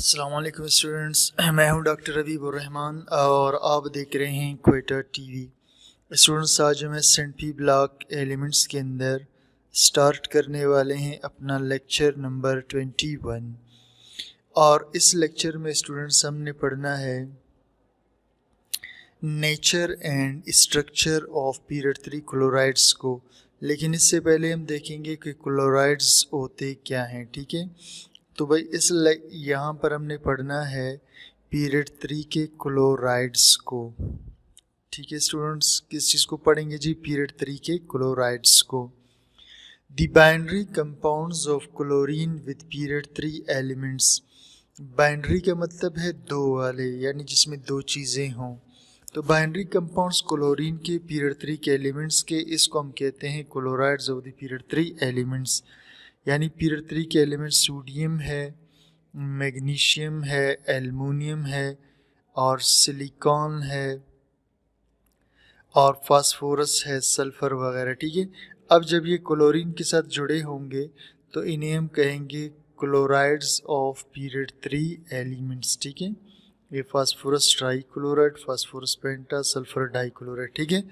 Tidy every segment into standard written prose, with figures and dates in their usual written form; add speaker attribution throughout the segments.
Speaker 1: अस्सलाम वालेकुम स्टूडेंट्स, मैं हूं डॉक्टर रबीबुर रहमान और आप देख रहे हैं क्वेटा टीवी। स्टूडेंट्स, आज हम एस&पी ब्लॉक एलिमेंट्स के अंदर स्टार्ट करने वाले हैं अपना लेक्चर नंबर 21 और इस लेक्चर में स्टूडेंट्स हमने पढ़ना है nature and structure of period 3 chlorides को। लेकिन इससे पहले हम देखेंगे कि क्लोराइड्स होते क्या हैं। ठीक है, तो भाई यहाँ पर हमने पढ़ना है पीरियड 3 के क्लोराइड्स को। ठीक है स्टूडेंट्स, किस चीज़ को पढ़ेंगे जी? पीरियड 3 के क्लोराइड्स को। The binary compounds of chlorine with period 3 elements. Binary का मतलब है दो वाले, यानी जिसमें दो चीज़ें हों। तो बाइनरी कंपाउंड्स क्लोरीन के पीरियड 3 के एलिमेंट्स के, इसको हम कहते हैं chlorides of the period 3 elements. यानी पीरियड 3 के एलिमेंट सोडियम है, मैग्नीशियम है, एल्युमिनियम है और सिलिकॉन है और फास्फोरस है, सल्फ़र वगैरह। ठीक है, अब जब ये क्लोरीन के साथ जुड़े होंगे तो इन्हें हम कहेंगे क्लोराइड्स ऑफ पीरियड 3 एलिमेंट्स। ठीक है, ये phosphorus trichloride, phosphorus penta, sulphur dichloride. ठीक है,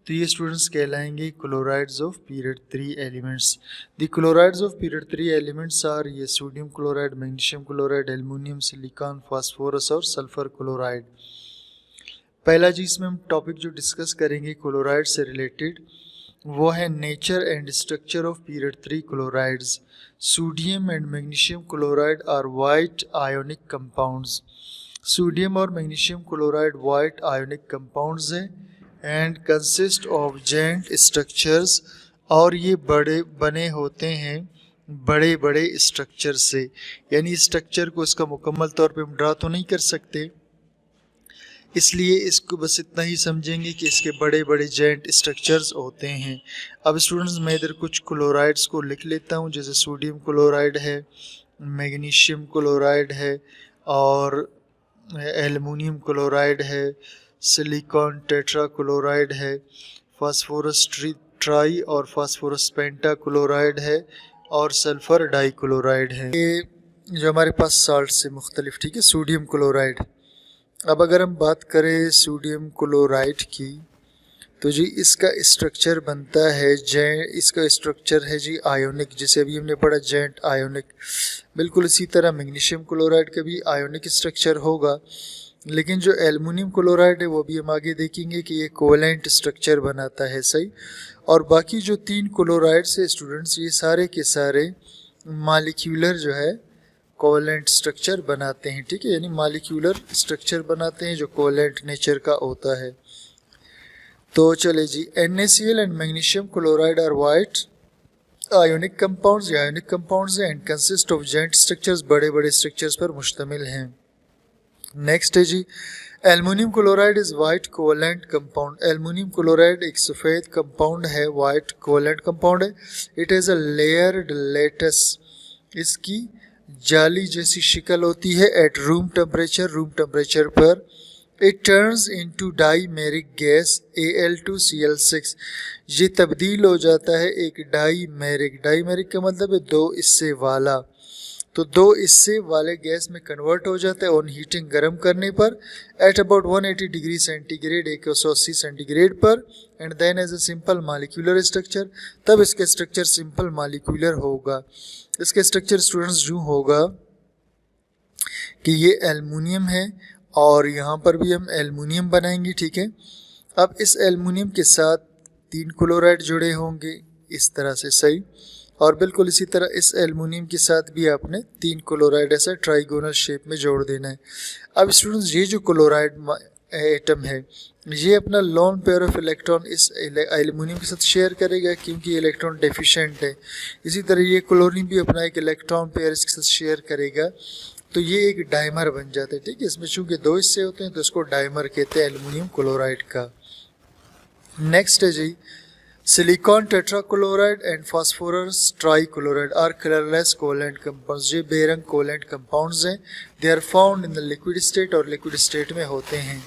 Speaker 1: तो ये स्टूडेंट्स कहलाएंगे chlorides of period 3 elements. The chlorides of period 3 elements are ये sodium chloride, magnesium chloride, aluminium, silicon, phosphorus और सल्फर क्लोराइड। पहला जी इसमें हम टॉपिक जो डिस्कस करेंगे क्लोराइड से रिलेटेड वो है nature and structure of period 3 chlorides. Sodium and magnesium chloride are white ionic compounds. Sodium और magnesium chloride white ionic compounds हैं and consist of joint structures, और ये बड़े बने होते हैं बड़े बड़े स्ट्रक्चर से। यानी स्ट्रक्चर को इसका मुकम्मल तौर पे हम ड्रा तो नहीं कर सकते, इसलिए इसको बस इतना ही समझेंगे कि इसके बड़े बड़े जॉइंट स्ट्रक्चर्स होते हैं। अब स्टूडेंट्स, मैं इधर कुछ क्लोराइड्स को लिख लेता हूँ, जैसे सोडियम क्लोराइड है, मैग्नीशियम क्लोराइड है और एल्युमिनियम क्लोराइड है, सिलिकॉन टेट्रा क्लोराइड है, फास्फोरस ट्राई और फास्फोरस पेंटा क्लोराइड है और सल्फर डाई क्लोराइड है। ये जो हमारे पास साल्ट से मुख्तलिफ। ठीक है, सोडियम क्लोराइड। अब अगर हम बात करें सोडियम क्लोराइड की तो जी इसका स्ट्रक्चर बनता है इसका स्ट्रक्चर है जी आयोनिक, जिसे अभी हमने पढ़ा जॉइंट आयोनिक। बिल्कुल इसी तरह मैग्नीशियम क्लोराइड का भी आयोनिक स्ट्रक्चर होगा, लेकिन जो एल्युमिनियम क्लोराइड है वो भी हम आगे देखेंगे कि ये कोवैलेंट स्ट्रक्चर बनाता है। सही। और बाकी जो 3 क्लोराइड्स है स्टूडेंट्स, ये सारे के सारे मॉलिक्यूलर जो है कोवैलेंट स्ट्रक्चर बनाते हैं। ठीक है, यानी मॉलिक्यूलर स्ट्रक्चर बनाते हैं जो कोवैलेंट नेचर का होता है। तो चले जी, NaCl and magnesium chloride are white ionic compounds, या आयोनिक कंपाउंड्स हैं and consist of joint structures, बड़े बड़े स्ट्रक्चर्स पर मुश्तमिल हैं। नेक्स्ट है जी, aluminium chloride is white covalent compound. एल्युमिनियम क्लोराइड एक सफ़ेद कंपाउंड है, वाइट कोवैलेंट कंपाउंड है। It is a layered lattice, इसकी जाली जैसी शिकल होती है एट रूम टेम्परेचर पर। It turns into dimeric gas Al2Cl6, ये तब्दील हो जाता है एक डाईमेरिक का मतलब है दो हिस्से वाला, तो दो हिस्से वाले गैस में कन्वर्ट हो जाता है ऑन हीटिंग, गर्म करने पर at about 180 degree centigrade, 180 centigrade पर। And then as a simple molecular structure, तब इसका स्ट्रक्चर सिंपल मॉलिक्यूलर होगा। इसका स्ट्रक्चर स्टूडेंट्स यूँ होगा कि ये एल्युमिनियम है और यहाँ पर भी हम एल्युमिनियम बनाएंगे। ठीक है, अब इस एल्युमिनियम के साथ 3 क्लोराइड जुड़े होंगे इस तरह से। सही। और बिल्कुल इसी तरह इस एल्युमिनियम के साथ भी आपने 3 क्लोराइड ऐसा ट्राइगोनल शेप में जोड़ देना है। अब स्टूडेंट्स, ये जो क्लोराइड एटम है ये अपना लोन पेयर ऑफ इलेक्ट्रॉन इस एल्युमिनियम के साथ शेयर करेगा, क्योंकि इलेक्ट्रॉन डेफिशिएंट है। इसी तरह ये क्लोरीन भी अपना एक इलेक्ट्रॉन पेयर इसके साथ शेयर करेगा, तो ये एक डाइमर बन जाता है। ठीक है, इसमें चूंकि 2 हिस्से होते हैं तो इसको डाइमर कहते हैं एल्युमिनियम क्लोराइड का। नेक्स्ट है जी, silicon tetrachloride and phosphorus trichloride are colourless covalent compounds, ये बेरंग कोवैलेंट कंपाउंड्स हैं। They are found in the liquid state, और लिक्विड स्टेट में होते हैं।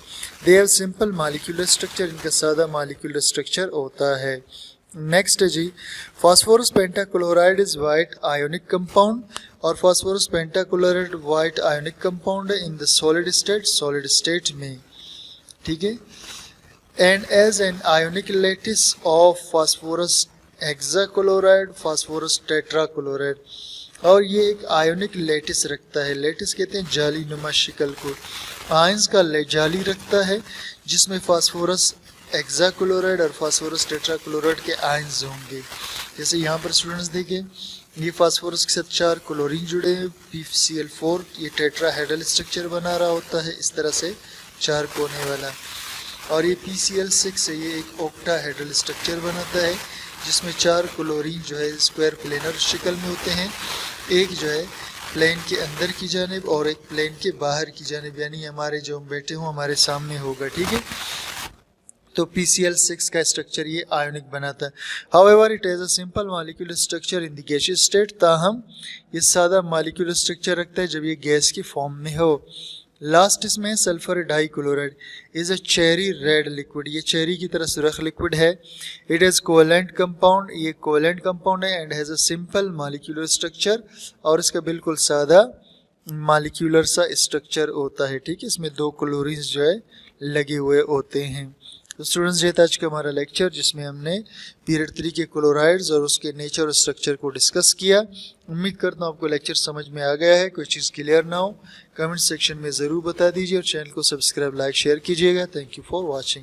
Speaker 1: They have simple molecular structure, इनका सादा मॉलिक्यूलर स्ट्रक्चर होता है। नेक्स्ट है जी, phosphorus pentachloride is white ionic compound, और phosphorus pentachloride white ionic compound है इन द सॉलिड स्टेट में, ठीक है। And as an ionic lattice of phosphorus hexachloride, phosphorus tetrachloride, और ये एक आयोनिक लैटिस रखता है। लैटिस कहते हैं जाली नुमा शिकल को, आयंस का जाली रखता है जिसमें फास्फोरस हेक्साक्लोराइड और फास्फोरस टेट्राक्लोराइड के आयंस होंगे। जैसे यहाँ पर स्टूडेंट्स देखें, ये फास्फोरस के साथ 4 क्लोरीन जुड़े हैं, PCl4, ये टेट्राहेड्रल स्ट्रक्चर बना रहा होता है इस तरह से 4 कोने वाला, और ये PCl6 है, ये एक ऑक्टाहेड्रल स्ट्रक्चर बनाता है जिसमें 4 क्लोरीन जो है स्क्वायर प्लेनर शक्ल में होते हैं, एक जो है प्लेन के अंदर की जानिब और एक प्लेन के बाहर की जानिब, यानी हमारे जो हम बैठे हों हमारे सामने होगा, ठीक है। तो PCl6 का स्ट्रक्चर ये आयोनिक बनाता है। However it has a simple molecular structure in the gaseous state, ताहम ये सादा मॉलिक्यूलर स्ट्रक्चर रखता है जब ये गैस की फॉर्म में हो। लास्ट इसमें sulphur dichloride is a cherry red liquid, ये चेरी की तरह सुरख लिक्विड है। इट हैज़ कोवैलेंट कंपाउंड, ये कोवैलेंट कंपाउंड है, and has a simple molecular structure, और इसका बिल्कुल सादा मॉलिक्यूलर सा स्ट्रक्चर होता है, ठीक है। इसमें 2 क्लोरीन्स जो है लगे हुए होते हैं। तो स्टूडेंट्स, ये था आज का हमारा लेक्चर जिसमें हमने पीरियड 3 के क्लोराइड्स और उसके नेचर और स्ट्रक्चर को डिस्कस किया। उम्मीद करता हूँ आपको लेक्चर समझ में आ गया है। कोई चीज़ क्लियर ना हो कमेंट सेक्शन में ज़रूर बता दीजिए, और चैनल को सब्सक्राइब, लाइक, शेयर कीजिएगा। Thank you for watching.